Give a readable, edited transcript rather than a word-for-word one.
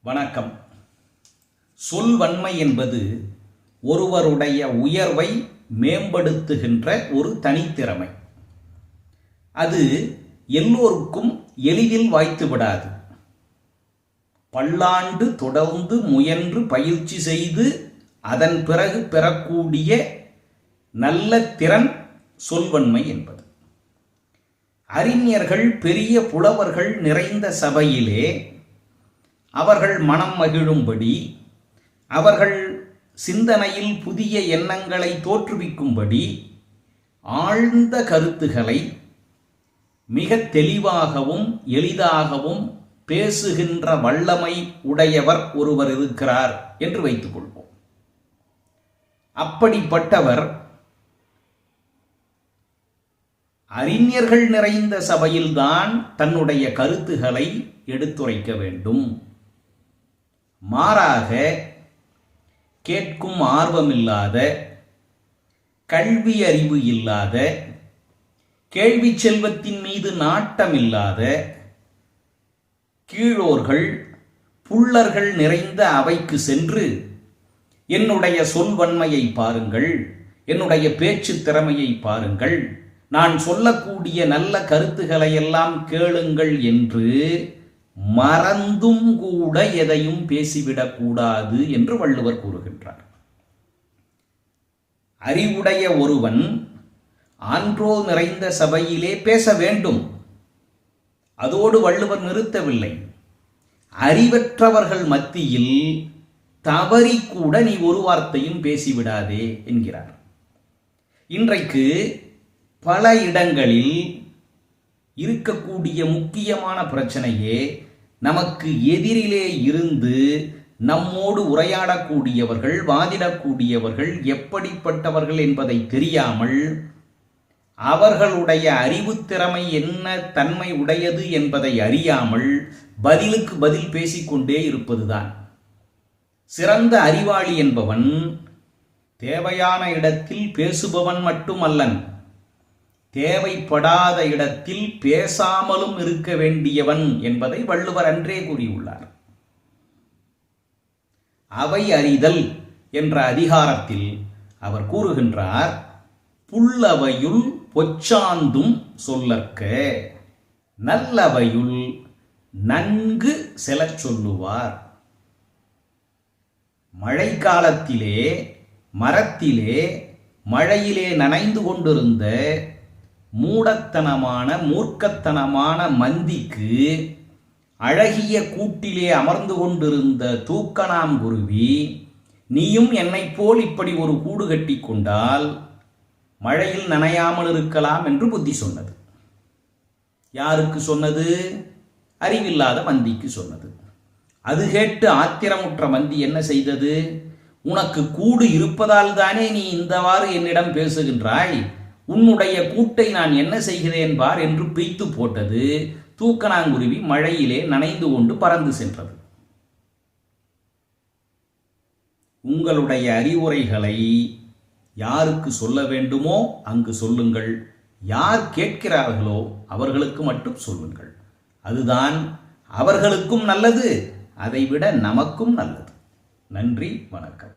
வணக்கம். சொல்வன்மை என்பது ஒருவருடைய உயர்வை மேம்படுத்துகின்ற ஒரு தனித்திறமை. அது எல்லோருக்கும் எளிதில் வாய்த்துவிடாது. பல்லாண்டு தொடர்ந்து முயன்று பயிற்சி செய்து அதன் பிறகு பெறக்கூடிய நல்ல திறன் சொல்வன்மை என்பது. அறிஞர்கள், பெரிய புலவர்கள் நிறைந்த சபையிலே அவர்கள் மனம் மகிழும்படி, அவர்கள் சிந்தனையில் புதிய எண்ணங்களை தோற்றுவிக்கும்படி ஆழ்ந்த கருத்துக்களை மிக தெளிவாகவும் எளிதாகவும் பேசுகின்ற வல்லமை உடையவர் ஒருவர் இருக்கிறார் என்று வைத்துக் கொள்வோம். அப்படிப்பட்டவர் அறிஞர்கள் நிறைந்த சபையில்தான் தன்னுடைய கருத்துக்களை எடுத்துரைக்க வேண்டும். மாறாக கேட்கும் ஆர்வமில்லாத, கல்வி அறிவு இல்லாத, கேள்வி செல்வத்தின் மீது நாட்டமில்லாத கீழோர்கள், புல்லர்கள் நிறைந்த அவைக்கு சென்று என்னுடைய சொல்வன்மையை பாருங்கள், என்னுடைய பேச்சு திறமையை பாருங்கள், நான் சொல்லக்கூடிய நல்ல கருத்துக்களை எல்லாம் கேளுங்கள் என்று மறந்தும் கூட எதையும் பேசிவிடக்கூடாது என்று வள்ளுவர் கூறுகின்றார். அறிவுடைய ஒருவன் ஆன்றோ நிறைந்த சபையிலே பேச வேண்டும். அதோடு வள்ளுவர் நிறுத்தவில்லை. அறிவற்றவர்கள் மத்தியில் தவறி கூட நீ ஒரு வார்த்தையும் பேசிவிடாதே என்கிறார். இன்றைக்கு பல இடங்களில் இருக்கக்கூடிய முக்கியமான பிரச்சனையே நமக்கு எதிரிலே இருந்து நம்மோடு உரையாடக்கூடியவர்கள், வாதிடக்கூடியவர்கள் எப்படிப்பட்டவர்கள் என்பதை தெரியாமல், அவர்களுடைய அறிவுத்திறமை என்ன தன்மை உடையது என்பதை அறியாமல் பதிலுக்கு பதில் பேசிக்கொண்டே இருப்பதுதான். சிறந்த அறிவாளி என்பவன் தேவையான இடத்தில் பேசுபவன் மட்டுமல்லன், தேவைப்படாத இடத்தில் பேசாமலும் இருக்க வேண்டியவன் என்பதை வள்ளுவர் அன்றே கூறியுள்ளார். அவை அறிதல் என்ற அதிகாரத்தில் அவர் கூறுகின்றார், புல்லவையுள் பொச்சாந்தும் சொல்லற்க, நல்லவையுள் நன்கு செலச் சொல்லுவார். மழை காலத்திலே மரத்திலே மழையிலே நனைந்து கொண்டிருந்த மூடத்தனமான மூர்க்கத்தனமான மந்திக்கு அழகிய கூட்டிலே அமர்ந்து கொண்டிருந்த தூக்கணாங்குருவி, நீயும் என்னைப் போல் இப்படி ஒரு கூடு கட்டி கொண்டால் மழையில் நனையாமல் இருக்கலாம் என்று புத்தி சொன்னது. யாருக்கு சொன்னது? அறிவில்லாத மந்திக்கு சொன்னது. அது கேட்டு ஆத்திரமுற்ற மந்தி என்ன செய்தது? உனக்கு கூடு இருப்பதால் தானே நீ இந்தவாறு என்னிடம் பேசுகின்றாய், உன்னுடைய கூட்டை நான் என்ன செய்கிறேன் பார் என்று பிய்த்து போட்டது. தூக்கணாங்குருவி மழையிலே நனைந்து கொண்டு பறந்து சென்றது. உங்களுடைய அறிவுரைகளை யாருக்கு சொல்ல வேண்டுமோ அங்கு சொல்லுங்கள். யார் கேட்கிறார்களோ அவர்களுக்கு மட்டும் சொல்லுங்கள். அதுதான் அவர்களுக்கும் நல்லது, அதைவிட நமக்கும் நல்லது. நன்றி, வணக்கம்.